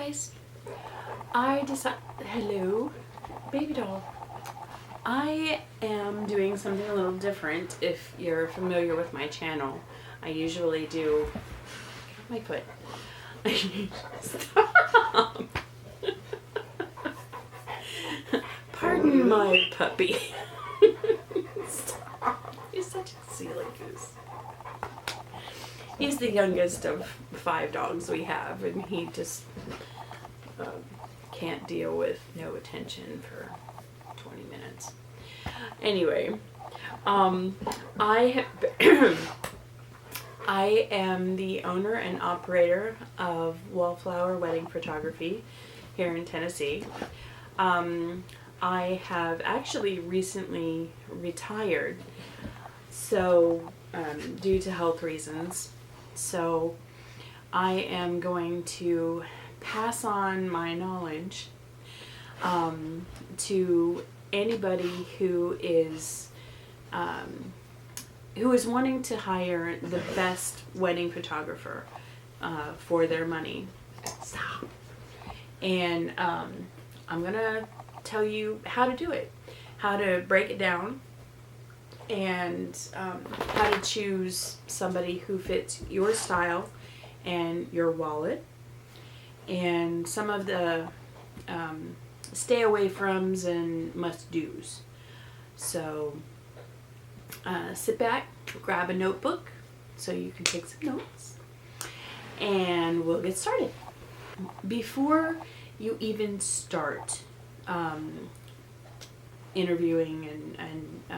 guys, hello, baby doll. I am doing something a little different. If you're familiar with my channel, I usually do, my foot. Stop. Pardon my puppy. Stop. He's such a silly goose. He's the youngest of 5 dogs we have, and he just can't deal with no attention for 20 minutes. Anyway, I am the owner and operator of Wallflower Wedding Photography here in Tennessee. I have actually recently retired, so due to health reasons. So I am going to pass on my knowledge to anybody who is wanting to hire the best wedding photographer for their money. Stop. And I'm gonna tell you how to do it, how to break it down, and how to choose somebody who fits your style and your wallet, and some of the stay away froms and must do's. So sit back, grab a notebook so you can take some notes, and we'll get started. Before you even start interviewing and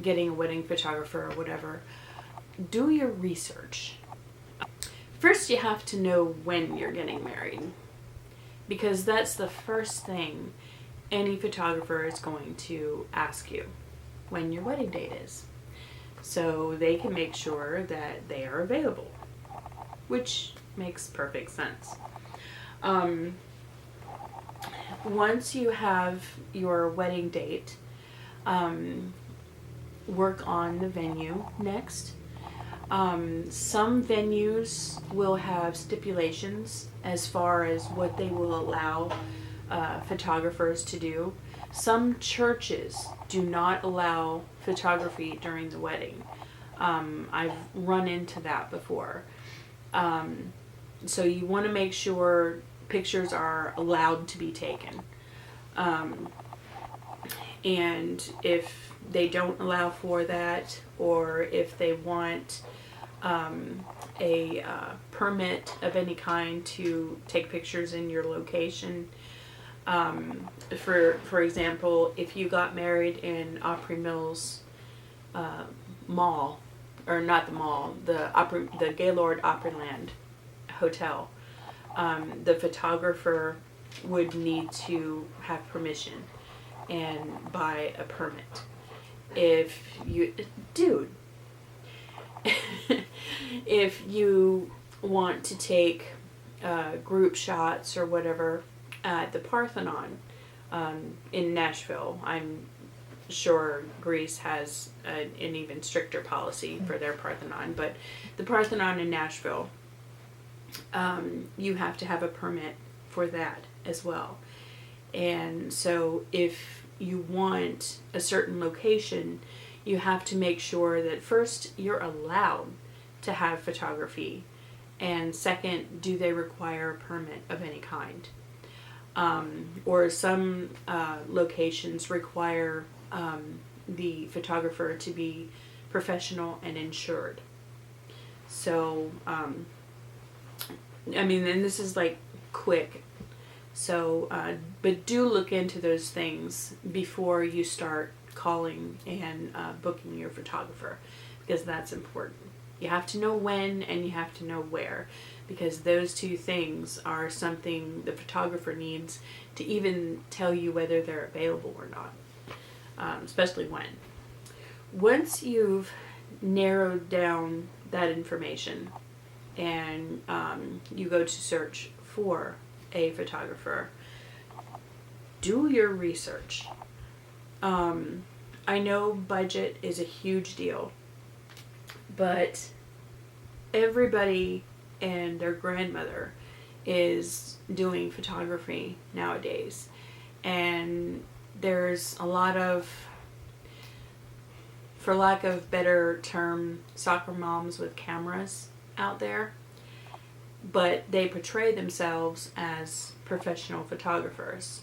getting a wedding photographer or whatever, do your research. First, you have to know when you're getting married, because that's the first thing any photographer is going to ask you, when your wedding date is, so they can make sure that they are available, which makes perfect sense. Once you have your wedding date, work on the venue next. Some venues will have stipulations as far as what they will allow photographers to do. Some churches do not allow photography during the wedding. I've run into that before. So you want to make sure pictures are allowed to be taken. And if they don't allow for that, or if they want a permit of any kind to take pictures in your location, for example, if you got married in Opry Mills Mall, or not the mall, the Gaylord Opryland Hotel, the photographer would need to have permission and buy a permit. If you, dude, if you want to take group shots or whatever at the Parthenon in Nashville, I'm sure Greece has an even stricter policy for their Parthenon, but the Parthenon in Nashville, you have to have a permit for that as well. And so if you want a certain location, you have to make sure that first, you're allowed to have photography, and second, do they require a permit of any kind? Or some locations require the photographer to be professional and insured. So I mean, and this is like quick. So, but do look into those things before you start calling and booking your photographer, because that's important. You have to know when and you have to know where, because those two things are something the photographer needs to even tell you whether they're available or not, especially when. Once you've narrowed down that information and you go to search for a photographer, do your research. I know budget is a huge deal, but everybody and their grandmother is doing photography nowadays. And there's a lot of, for lack of better term, soccer moms with cameras out there, but they portray themselves as professional photographers.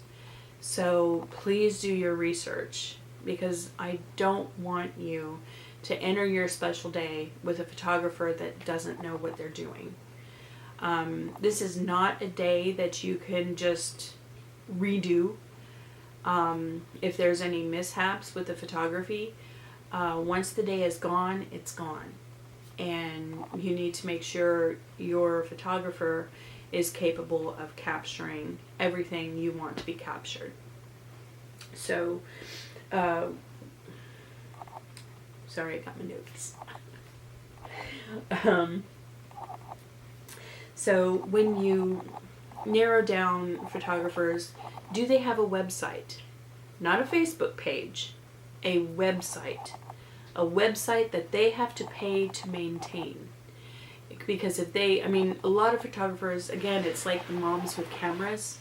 So please do your research, because I don't want you to enter your special day with a photographer that doesn't know what they're doing. This is not a day that you can just redo. If there's any mishaps with the photography, once the day is gone, it's gone. And you need to make sure your photographer is capable of capturing everything you want to be captured. So, sorry, I got my notes. So when you narrow down photographers, do they have a website? Not a Facebook page, a website. A website that they have to pay to maintain. Because if they, I mean, a lot of photographers, again, it's like the moms with cameras.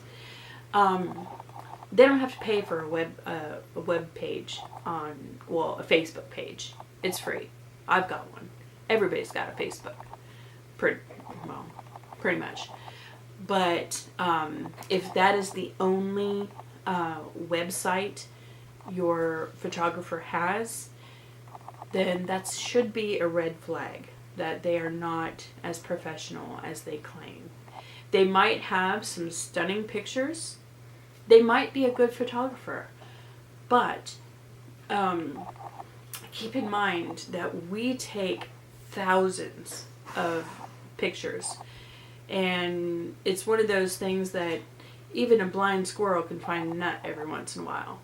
They don't have to pay for a web page on, well, a Facebook page. It's free. I've got one. Everybody's got a Facebook. Pretty much. But if that is the only website your photographer has, then that should be a red flag that they are not as professional as they claim. They might have some stunning pictures. They might be a good photographer. But keep in mind that we take thousands of pictures. And it's one of those things that even a blind squirrel can find a nut every once in a while.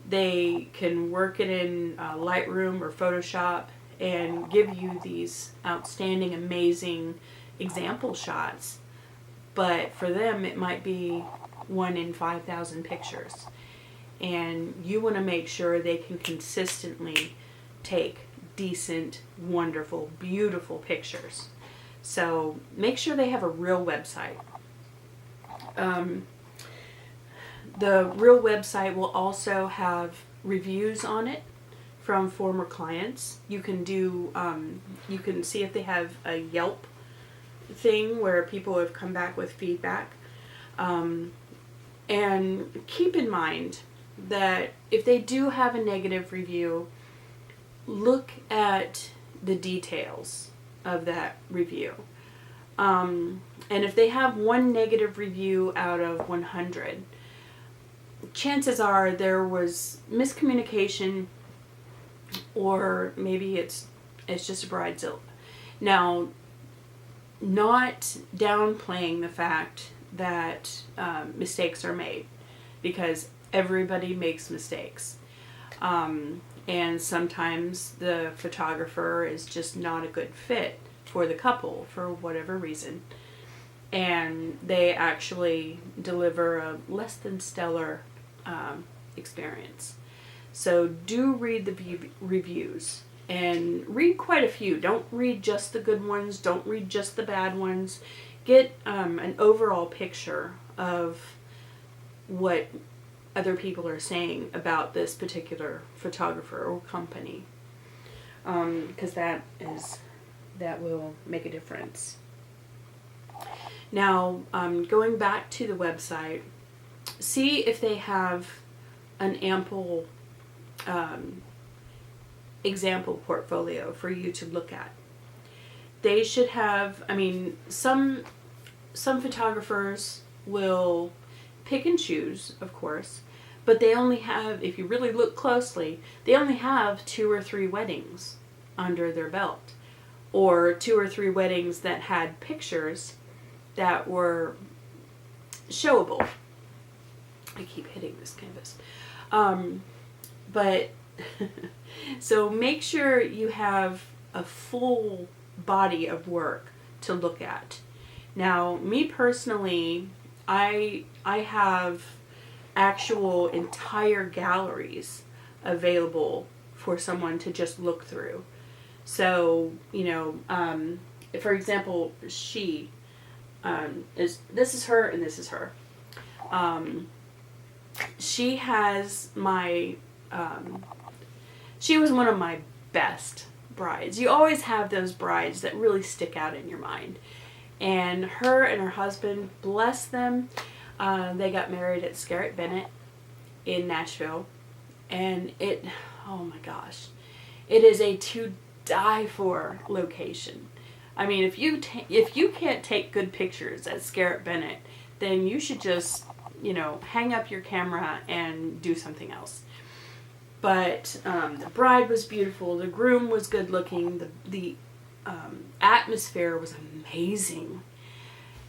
They can work it in Lightroom or Photoshop and give you these outstanding, amazing example shots. But for them, it might be 1 in 5,000 pictures. And you want to make sure they can consistently take decent, wonderful, beautiful pictures. So make sure they have a real website. The real website will also have reviews on it from former clients. You can do, you can see if they have a Yelp thing where people have come back with feedback. And keep in mind that if they do have a negative review, look at the details of that review. And if they have one negative review out of 100, chances are there was miscommunication, or maybe it's just a bridezilla. Now, not downplaying the fact that mistakes are made, because everybody makes mistakes. And sometimes the photographer is just not a good fit for the couple for whatever reason. And they actually deliver a less than stellar experience. So do read the reviews, and read quite a few. Don't read just the good ones. Don't read just the bad ones. Get an overall picture of what other people are saying about this particular photographer or company, because that will make a difference. Now, going back to the website, see if they have an ample example portfolio for you to look at. They should have, I mean, some photographers will pick and choose, of course, but they only have, if you really look closely, they only have 2 or 3 weddings under their belt, or 2 or 3 weddings that had pictures that were showable. I keep hitting this canvas. But so make sure you have a full body of work to look at. Now, me personally, I have actual entire galleries available for someone to just look through. So, you know, for example, this is her and this is her. She has my, she was one of my best brides. You always have those brides that really stick out in your mind. And her and her husband, bless them, they got married at Scarrett Bennett in Nashville. And oh my gosh, it is a to die for location. I mean, if you can't take good pictures at Scarrett Bennett, then you should just, hang up your camera and do something else. But the bride was beautiful. The groom was good looking. The atmosphere was amazing.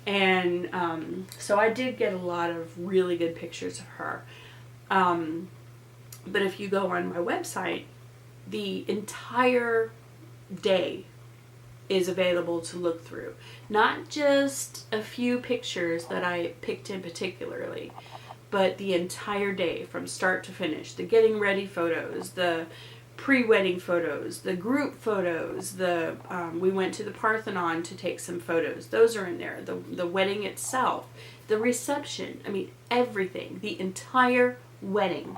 And so I did get a lot of really good pictures of her. But if you go on my website, the entire day is available to look through. Not just a few pictures that I picked in particularly, but the entire day from start to finish. The getting ready photos, the pre-wedding photos, the group photos, we went to the Parthenon to take some photos. Those are in there. The wedding itself, the reception, everything. The entire wedding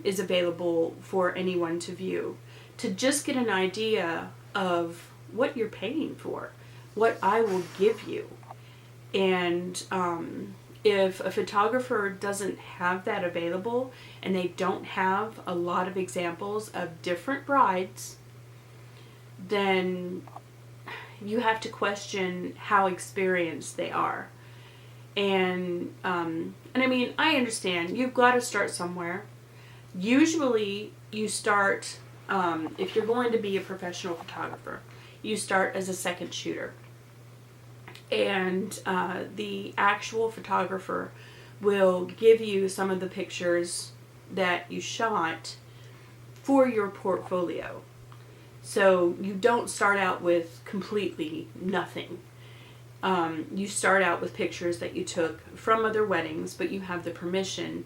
is available for anyone to view, to just get an idea of what you're paying for, what I will give you. And if a photographer doesn't have that available and they don't have a lot of examples of different brides, then you have to question how experienced they are. And I understand you've got to start somewhere. Usually you start, if you're going to be a professional photographer, you start as a second shooter. And the actual photographer will give you some of the pictures that you shot for your portfolio. So you don't start out with completely nothing. You start out with pictures that you took from other weddings, but you have the permission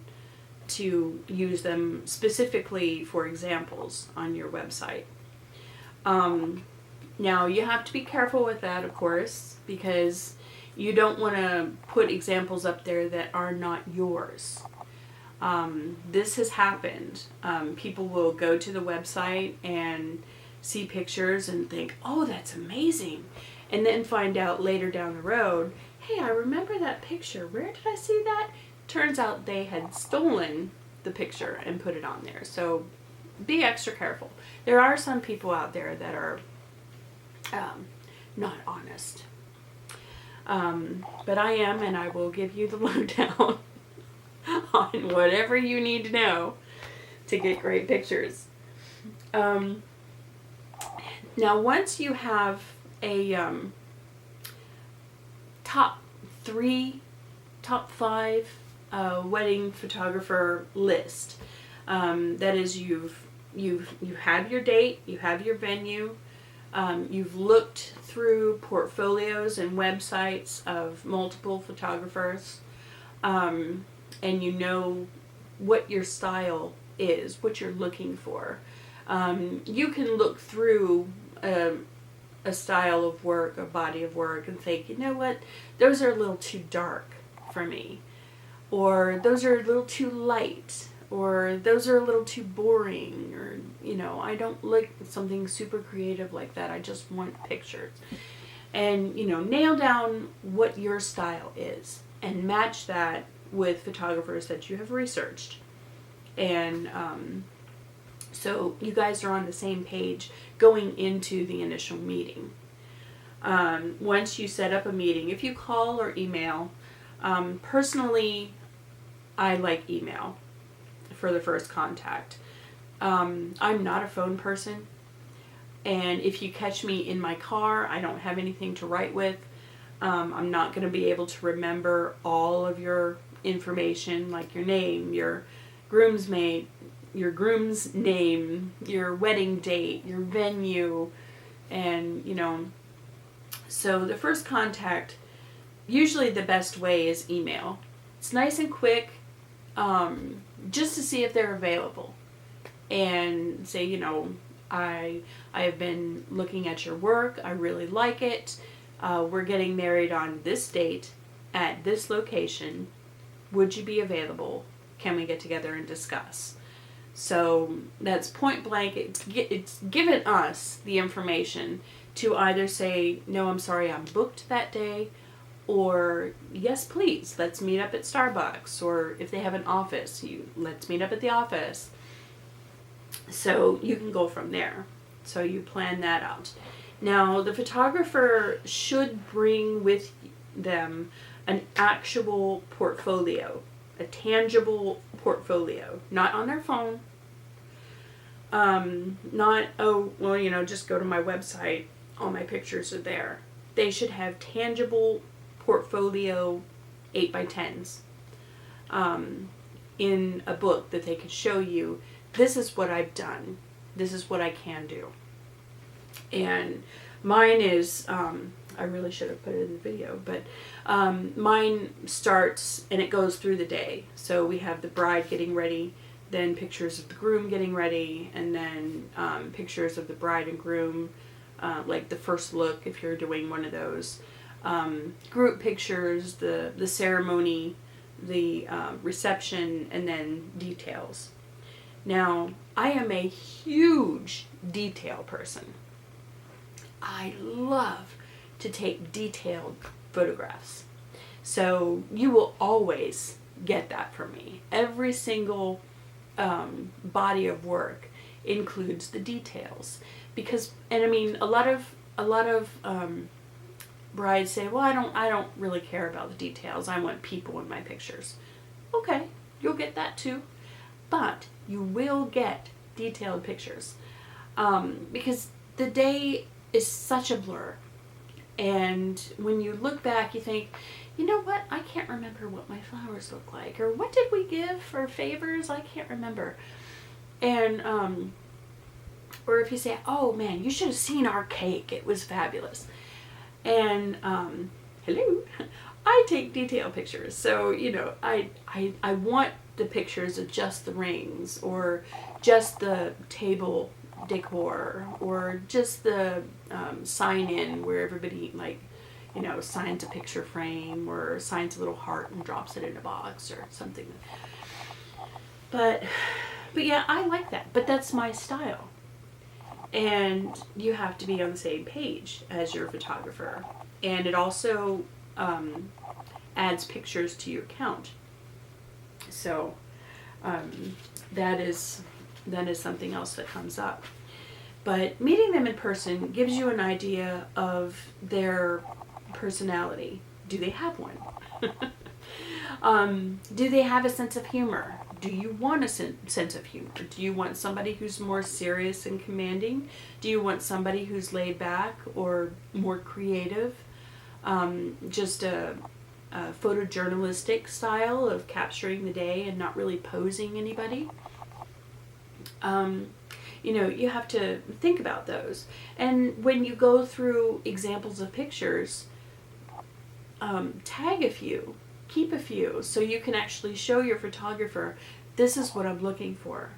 to use them specifically for examples on your website. Now, you have to be careful with that, of course, because you don't want to put examples up there that are not yours. This has happened. People will go to the website and see pictures and think, oh, that's amazing. And then find out later down the road, hey, I remember that picture. Where did I see that? Turns out they had stolen the picture and put it on there. So be extra careful. There are some people out there that are not honest. But I am, and I will give you the lowdown on whatever you need to know to get great pictures. Now, once you have a top 5 wedding photographer list, that is, you have your date, you have your venue, you've looked through portfolios and websites of multiple photographers, and you know what your style is, what you're looking for. You can look through a style of work, a body of work, and think, you know what, those are a little too dark for me, or those are a little too light, or those are a little too boring, or, I don't like something super creative like that. I just want pictures. And, nail down what your style is and match that with photographers that you have researched. And so you guys are on the same page going into the initial meeting. Once you set up a meeting, if you call or email, personally, I like email for the first contact. I'm not a phone person, and if you catch me in my car, I don't have anything to write with. I'm not going to be able to remember all of your information, like your name, your groom's name, your wedding date, your venue, and so the first contact, usually the best way is email. It's nice and quick, just to see if they're available, and say, I have been looking at your work, I really like it, we're getting married on this date at this location. Would you be available? Can we get together and discuss? So that's point blank. It's given us the information to either say, no, I'm sorry, I'm booked that day, or yes, please, let's meet up at Starbucks, or if they have an office, let's meet up at the office. So you can go from there. So you plan that out. Now, the photographer should bring with them an actual portfolio, a tangible portfolio, not on their phone. Not, oh, well, just go to my website, all my pictures are there. They should have tangible portfolio 8x10s in a book that they could show you, this is what I've done, this is what I can do. And mine is, I really should have put it in the video, but mine starts and it goes through the day. So we have the bride getting ready, then pictures of the groom getting ready, and then pictures of the bride and groom, like the first look if you're doing one of those. Group pictures, the ceremony, the reception, and then details. Now, I am a huge detail person. I love to take detailed photographs. So you will always get that from me. Every single body of work includes the details. Because, and I mean, a lot of brides say, well, I don't really care about the details. I want people in my pictures. Okay, you'll get that too. But you will get detailed pictures. Because the day is such a blur. And when you look back, you think, you know what? I can't remember what my flowers look like. Or what did we give for favors? I can't remember. And, or if you say, oh man, you should have seen our cake. It was fabulous. And, hello, I take detail pictures. So, I want the pictures of just the rings, or just the table decor, or just the sign-in where everybody signs a picture frame, or signs a little heart and drops it in a box or something. But yeah, I like that. But that's my style. And you have to be on the same page as your photographer. And it also adds pictures to your count. So that is something else that comes up. But meeting them in person gives you an idea of their personality. Do they have one? Do they have a sense of humor? Do you want a sense of humor? Do you want somebody who's more serious and commanding? Do you want somebody who's laid back or more creative? Just a photojournalistic style of capturing the day and not really posing anybody? You have to think about those. And when you go through examples of pictures, tag a few, keep a few, so you can actually show your photographer, this is what I'm looking for.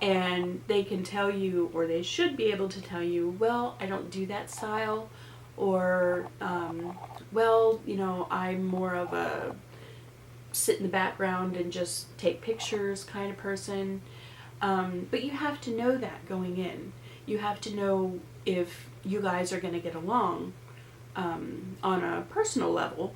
And they can tell you, or they should be able to tell you, well, I don't do that style, or, I'm more of a sit in the background and just take pictures kind of person. But you have to know that going in. You have to know if you guys are going to get along on a personal level,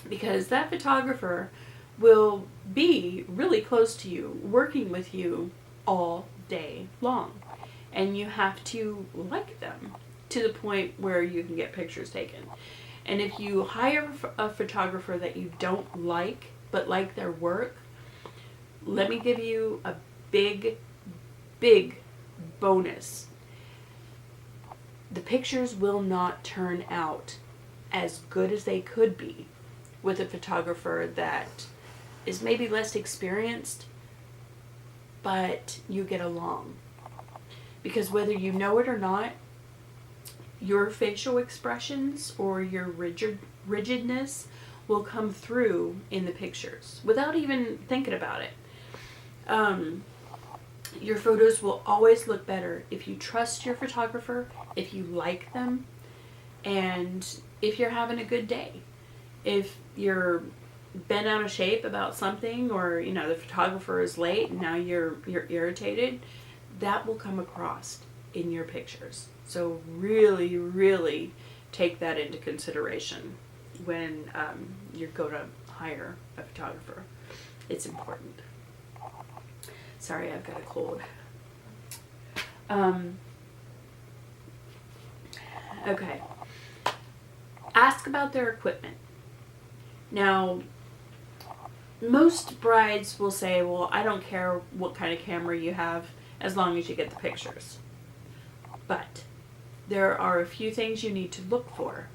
because that photographer will be really close to you, working with you all day long. And you have to like them to the point where you can get pictures taken. And if you hire a photographer that you don't like, but like their work, let me give you a big bonus. The pictures will not turn out as good as they could be with a photographer that is maybe less experienced, but you get along. Because whether you know it or not, your facial expressions or your rigidness will come through in the pictures without even thinking about it. Your photos will always look better if you trust your photographer, if you like them, And if you're having a good day, if you're bent out of shape about something, or the photographer is late and now you're irritated, that will come across in your pictures. So really, really take that into consideration when you're going to hire a photographer. It's important. Sorry, I've got a cold. Okay. Ask about their equipment. Now, most brides will say, well, I don't care what kind of camera you have as long as you get the pictures. But there are a few things you need to look for.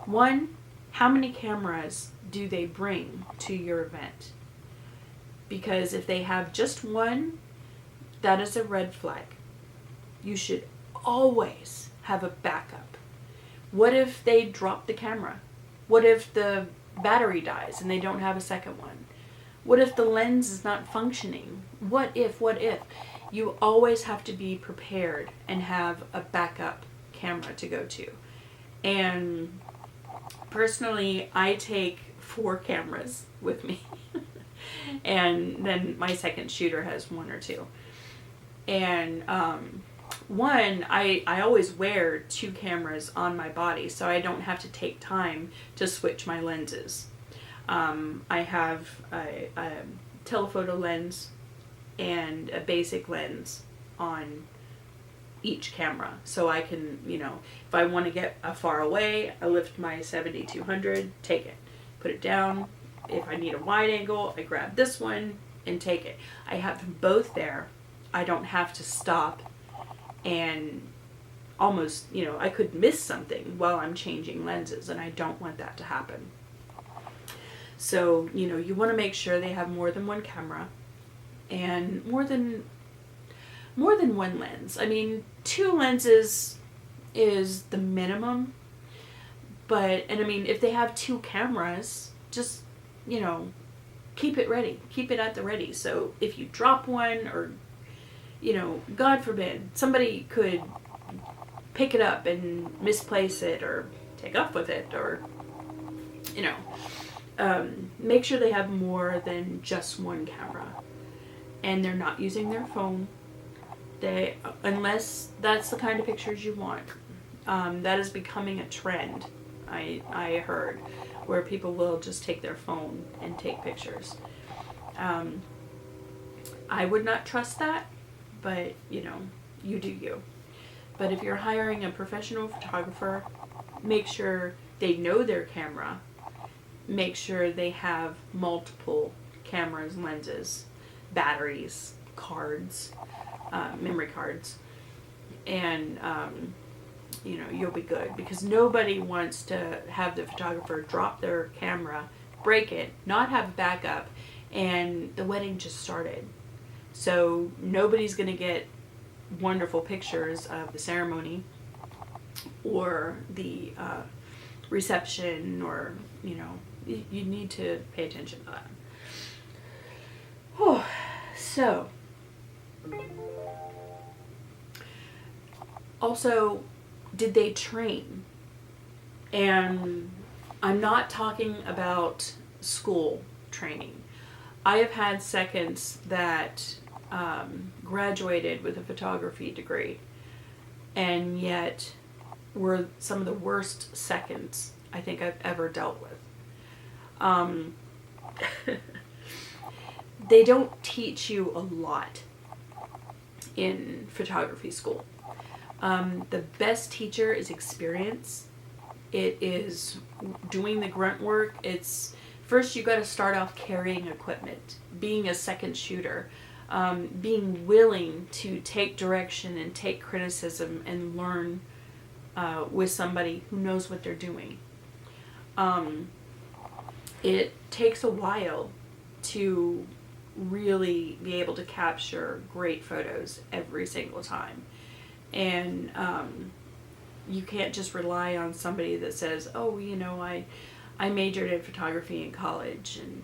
One, how many cameras do they bring to your event? Because if they have just one, that is a red flag. You should always have a backup. What if they drop the camera? What if the battery dies and they don't have a second one? What if the lens is not functioning? What if? You always have to be prepared and have a backup camera to go to. And personally, I take 4 cameras with me. And then my second shooter has 1 or 2. And one, I always wear 2 cameras on my body, so I don't have to take time to switch my lenses. I have a telephoto lens and a basic lens on each camera. So I can, if I want to get far away, I lift my 70-200, take it, put it down. If I need a wide angle, I grab this one and take it. I have them both there. I don't have to stop and almost, I could miss something while I'm changing lenses, and I don't want that to happen. So, you want to make sure they have more than one camera and more than one lens. I mean, 2 lenses is the minimum, but, if they have 2 cameras, just, keep it ready. Keep it at the ready. So if you drop one, or, God forbid, somebody could pick it up and misplace it or take off with it, or, make sure they have more than just one camera. And they're not using their phone. Unless that's the kind of pictures you want. That is becoming a trend, I heard, where people will just take their phone and take pictures. I would not trust that, but, you do you. But if you're hiring a professional photographer, make sure they know their camera. Make sure they have multiple cameras, lenses, batteries, cards, memory cards, and you'll be good, because nobody wants to have the photographer drop their camera, break it, not have backup, and the wedding just started. So nobody's going to get wonderful pictures of the ceremony or the reception, or you need to pay attention to that. Oh, so also, did they train? And I'm not talking about school training. I have had seconds that graduated with a photography degree, and yet were some of the worst seconds I think I've ever dealt with. They don't teach you a lot in photography school. The best teacher is experience. It is doing the grunt work. It's first you got to start off carrying equipment, being a second shooter, being willing to take direction and take criticism and learn with somebody who knows what they're doing. It takes a while to really be able to capture great photos every single time. And you can't just rely on somebody that says, oh, I majored in photography in college, and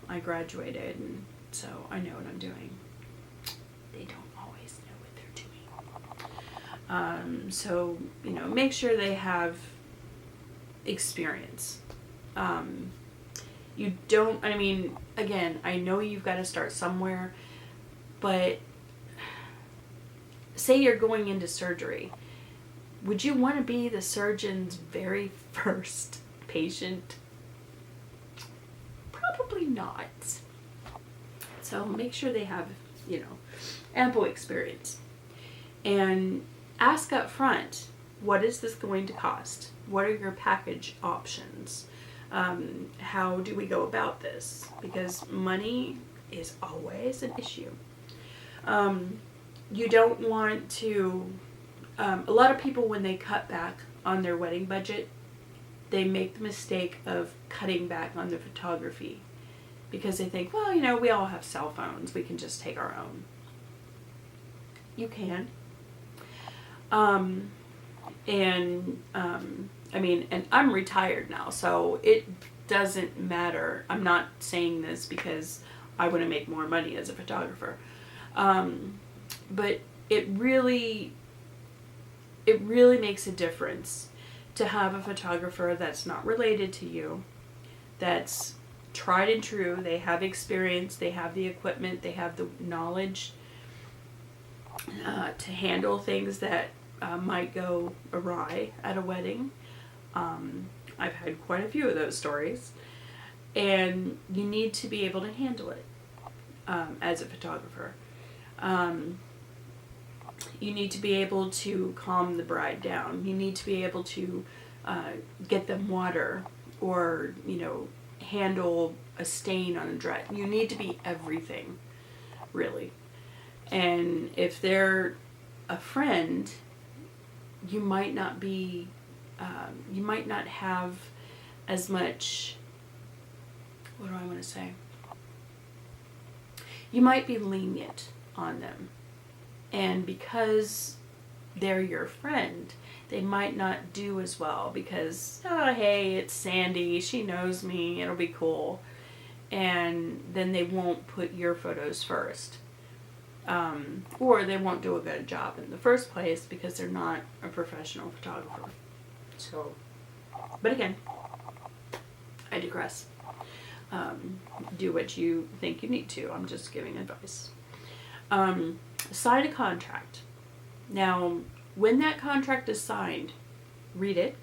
I graduated, and so I know what I'm doing. They don't always know what they're So, make sure they have experience. You don't, again, I know you've got to start somewhere, but say you're going into surgery. Would you want to be the surgeon's very first patient? Probably not. So make sure they have, ample experience. And ask up front, what is this going to cost? What are your package options? How do we go about this? Because money is always an issue. You don't want to, a lot of people, when they cut back on their wedding budget, they make the mistake of cutting back on the photography because they think, well, we all have cell phones. We can just take our own. You can. And I'm retired now, so it doesn't matter. I'm not saying this because I want to make more money as a photographer. But it really makes a difference to have a photographer that's not related to you, that's tried and true. They have experience, they have the equipment, they have the knowledge to handle things that might go awry at a wedding. I've had quite a few of those stories, and you need to be able to handle it as a photographer. You need to be able to calm the bride down. You need to be able to get them water or, handle a stain on a dress. You need to be everything, really. And if they're a friend, you might not be, you might not have as much, what do I want to say? You might be lenient on them. And because they're your friend, they might not do as well because, hey, it's Sandy, she knows me, it'll be cool. And then they won't put your photos first. Or they won't do a good job in the first place because they're not a professional photographer. So, but again, I digress. Do what you think you need to. I'm just giving advice. Sign a contract. Now, when that contract is signed, read it.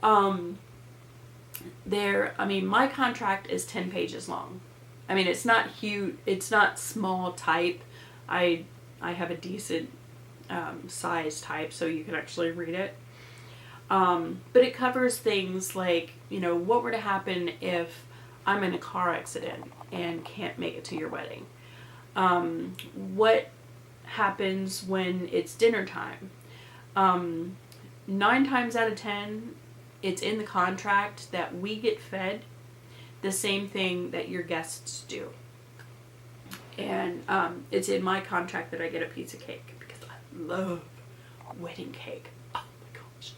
My contract is 10 pages long. It's not huge, it's not small type. I have a decent size type so you can actually read it. But it covers things like, what were to happen if I'm in a car accident and can't make it to your wedding? What happens when it's dinner time? 9 times out of 10, it's in the contract that we get fed the same thing that your guests do. And it's in my contract that I get a piece of cake because I love wedding cake. Oh my gosh.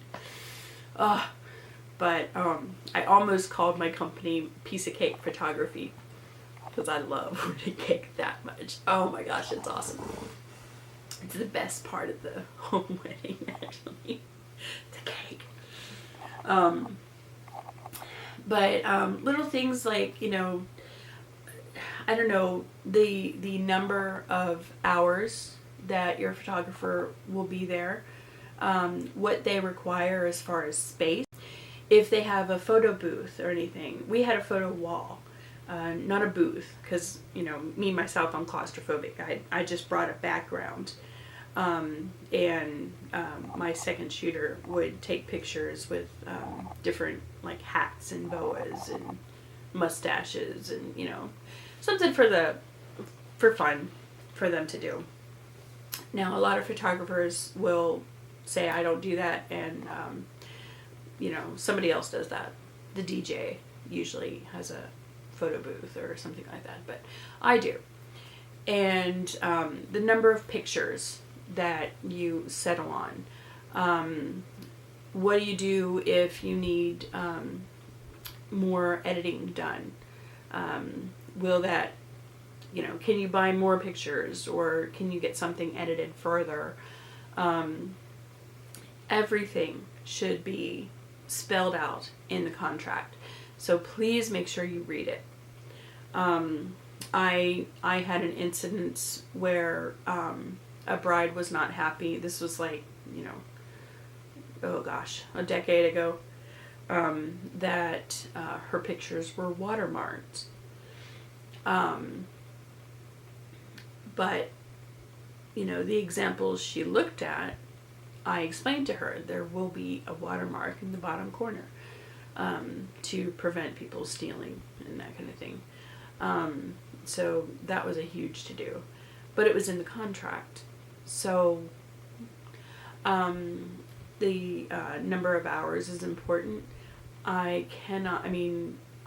But I almost called my company Piece of Cake Photography because I love wedding cake that much. Oh my gosh, it's awesome. It's the best part of the whole wedding, actually. The cake. But little things like, I don't know, the number of hours that your photographer will be there, what they require as far as space. If they have a photo booth or anything. We had a photo wall, not a booth, because, me, myself, I'm claustrophobic. I just brought a background. My second shooter would take pictures with different hats and boas and mustaches and something for fun for them to do. Now a lot of photographers will say I don't do that, and somebody else does that. The DJ usually has a photo booth or something like that, but I do. And the number of pictures that you settle on. What do you do if you need more editing done? Will that, can you buy more pictures, or can you get something edited further? Everything should be spelled out in the contract. So please make sure you read it. I had an incident where a bride was not happy. This was like, oh gosh, a decade ago. That her pictures were watermarked. But, the examples she looked at, I explained to her there will be a watermark in the bottom corner to prevent people stealing and that kind of thing. So that was a huge to-do. But it was in the contract. So the number of hours is important. I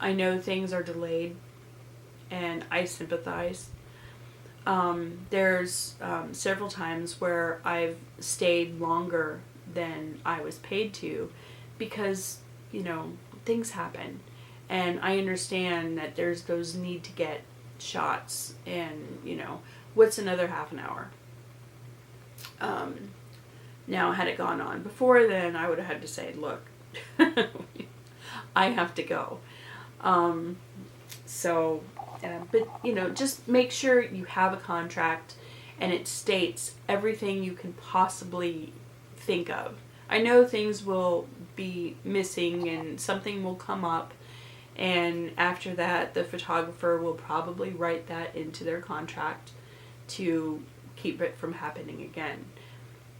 know things are delayed, and I sympathize. There's several times where I've stayed longer than I was paid to because, things happen. And I understand that there's those need to get shots and, what's another half an hour? Now, had it gone on before then, I would have had to say, look, I have to go. But, just make sure you have a contract and it states everything you can possibly think of. I know things will be missing and something will come up, and after that, the photographer will probably write that into their contract to keep it from happening again.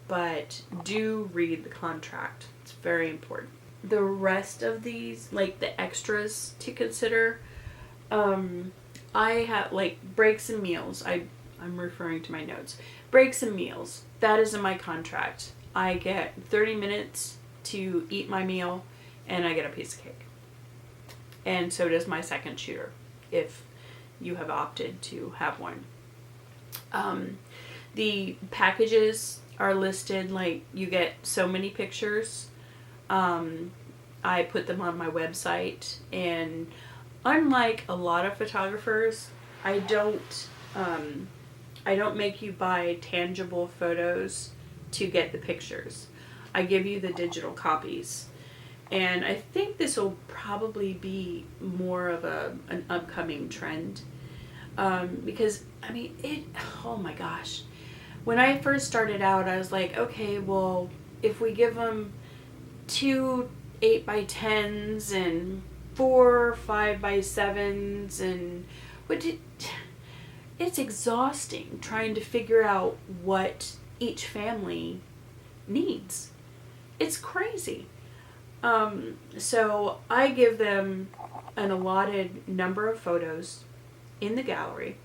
But do read the contract. It's very important. The rest of these, like the extras to consider, I have breaks and meals. I'm referring to my notes. Breaks and meals. That is in my contract. I get 30 minutes to eat my meal, and I get a piece of cake. And so does my second shooter, if you have opted to have one. The packages are listed, you get so many pictures. I put them on my website, and unlike a lot of photographers, I don't make you buy tangible photos to get the pictures. I give you the digital copies. And I think this will probably be more of an upcoming trend. Because, oh my gosh. When I first started out, I was like, okay, well, if we give them 2 8x10s and 4 5x7s, it's exhausting trying to figure out what each family needs. It's crazy. So I give them an allotted number of photos in the gallery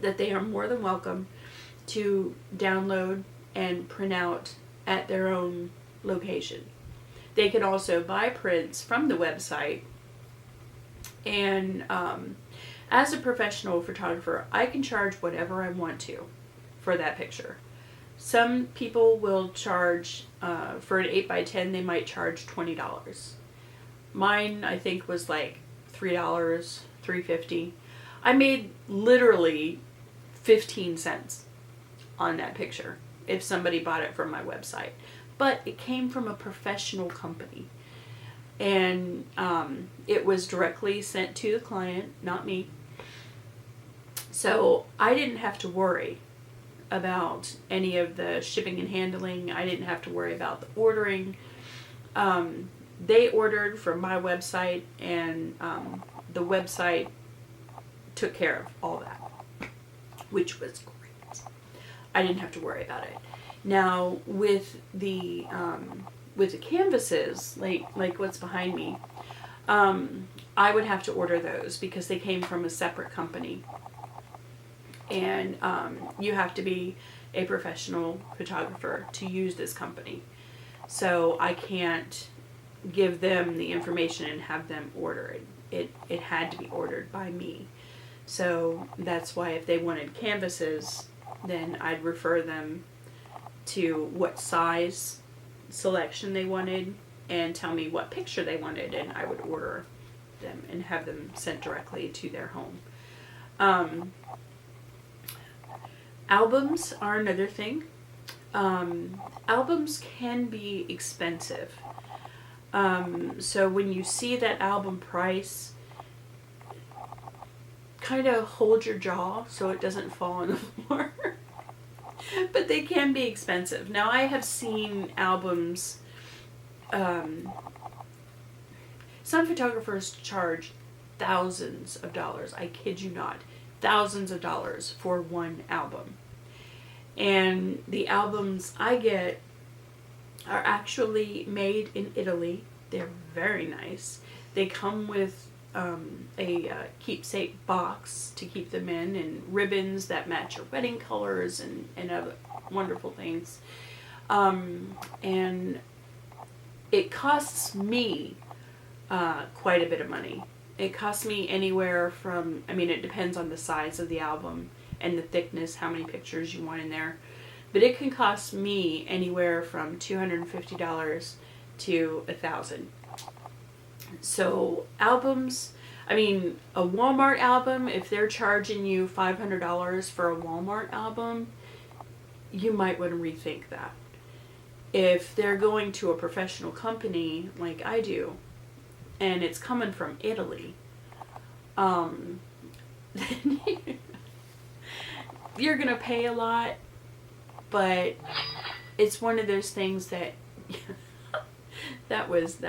that they are more than welcome to download and print out at their own location. They can also buy prints from the website, and as a professional photographer, I can charge whatever I want to for that picture. Some people will charge, for an 8x10, they might charge $20. Mine, I think, was like $3, $3.50. I made literally 15 cents on that picture if somebody bought it from my website. But it came from a professional company. And it was directly sent to the client, not me. So I didn't have to worry about any of the shipping and handling. I didn't have to worry about the ordering. They ordered from my website, and the website took care of all that, which was great. I didn't have to worry about it. Now with the canvases, like what's behind me, I would have to order those because they came from a separate company. And you have to be a professional photographer to use this company. So I can't give them the information and have them order it. It had to be ordered by me. So that's why if they wanted canvases, then I'd refer them to what size selection they wanted and tell me what picture they wanted, and I would order them and have them sent directly to their home. Albums are another thing. albums can be expensive. So when you see that album price, kind of hold your jaw so it doesn't fall on the floor. But they can be expensive. Now, I have seen albums, some photographers charge thousands of dollars. I kid you not. Thousands of dollars for one album. And the albums I get are actually made in Italy. They're very nice. They come with a keepsake box to keep them in, and ribbons that match your wedding colors, and other wonderful things. And it costs me quite a bit of money. It costs me anywhere from, I mean, it depends on the size of the album and the thickness, how many pictures you want in there. But it can cost me anywhere from $250 to $1,000. So albums, I mean, a Walmart album, if they're charging you $500 for a Walmart album, you might want to rethink that. If they're going to a professional company like I do, and it's coming from Italy, then you're going to pay a lot, but it's one of those things that that was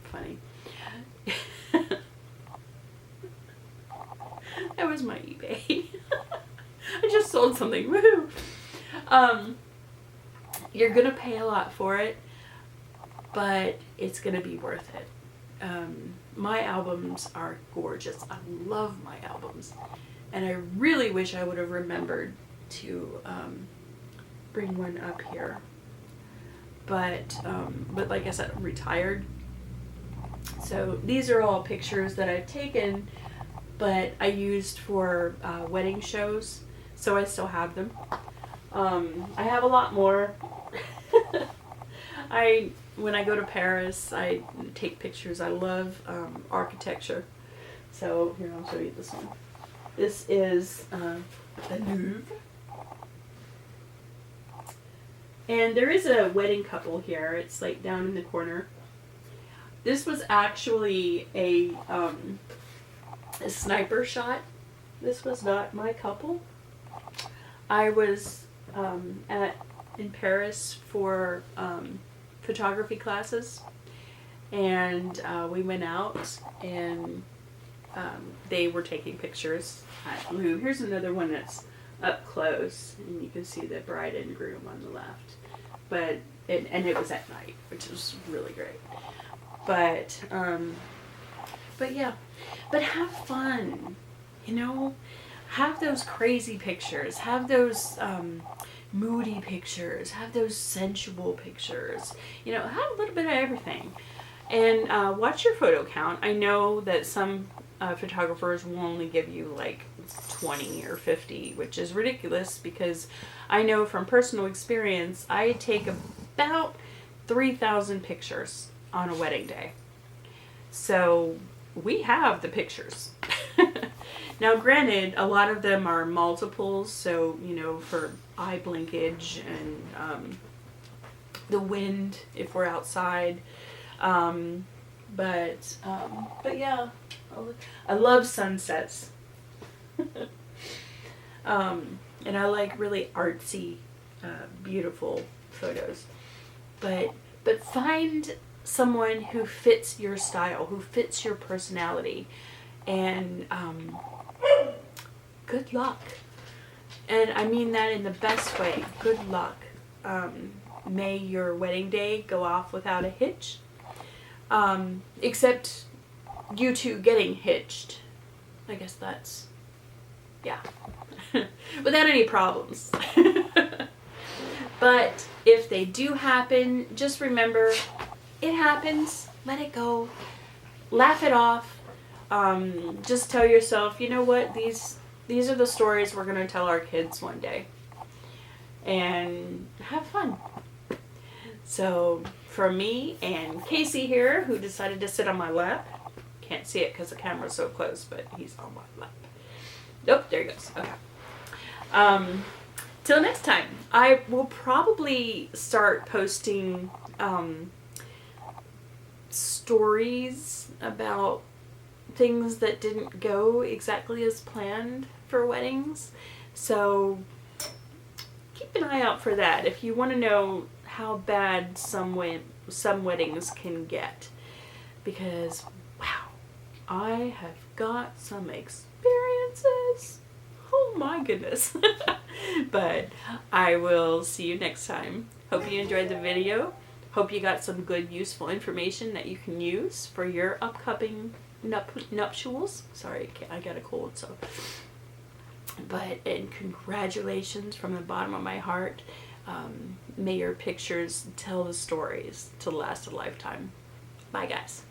funny. That was my eBay. I just sold something. Woohoo! You're gonna pay a lot for it, but it's gonna be worth it. My albums are gorgeous. I love my albums, and I really wish I would have remembered to bring one up here. But like I said, I'm retired. So these are all pictures that I've taken, but I used for wedding shows, so I still have them. I have a lot more. When I go to Paris, I take pictures. I love architecture. So here, I'll show you this one. This is the Louvre. And there is a wedding couple here. It's like down in the corner. This was actually a sniper shot. This was not my couple. I was in Paris for photography classes, and we went out, and they were taking pictures at Louvre. Here's another one that's up close, and you can see the bride and groom on the left. But and it was at night, which was really great. But yeah, but have fun, you know. Have those crazy pictures. Have those moody pictures. Have those sensual pictures. You know, have a little bit of everything. And watch your photo count. I know that some photographers will only give you like 20 or 50, which is ridiculous, because I know from personal experience, I take about 3,000 pictures on a wedding day. So we have the pictures. Now, granted, a lot of them are multiples, so, you know, for eye blinkage and the wind if we're outside. But yeah, I love sunsets. And I like really artsy, beautiful photos. But find someone who fits your style, who fits your personality, and good luck. And I mean that in the best way. Good luck. May your wedding day go off without a hitch. Except you two getting hitched. I guess that's, yeah. Without any problems. But if they do happen, just remember, it happens. Let it go. Laugh it off. Just tell yourself, you know what, these are the stories we're going to tell our kids one day. And have fun. So, from me and Casey here, who decided to sit on my lap. Can't see it because the camera's so close, but he's on my lap. Nope, there he goes. Okay. till next time. I will probably start posting stories about things that didn't go exactly as planned for weddings. So keep an eye out for that if you want to know how bad some weddings can get. Because, wow, I have got some experiences. Oh my goodness. But I will see you next time. Hope you enjoyed the video. Hope you got some good, useful information that you can use for your upcoming nuptials. Sorry, I got a cold, so. And congratulations from the bottom of my heart. May your pictures tell the stories to last a lifetime. Bye, guys.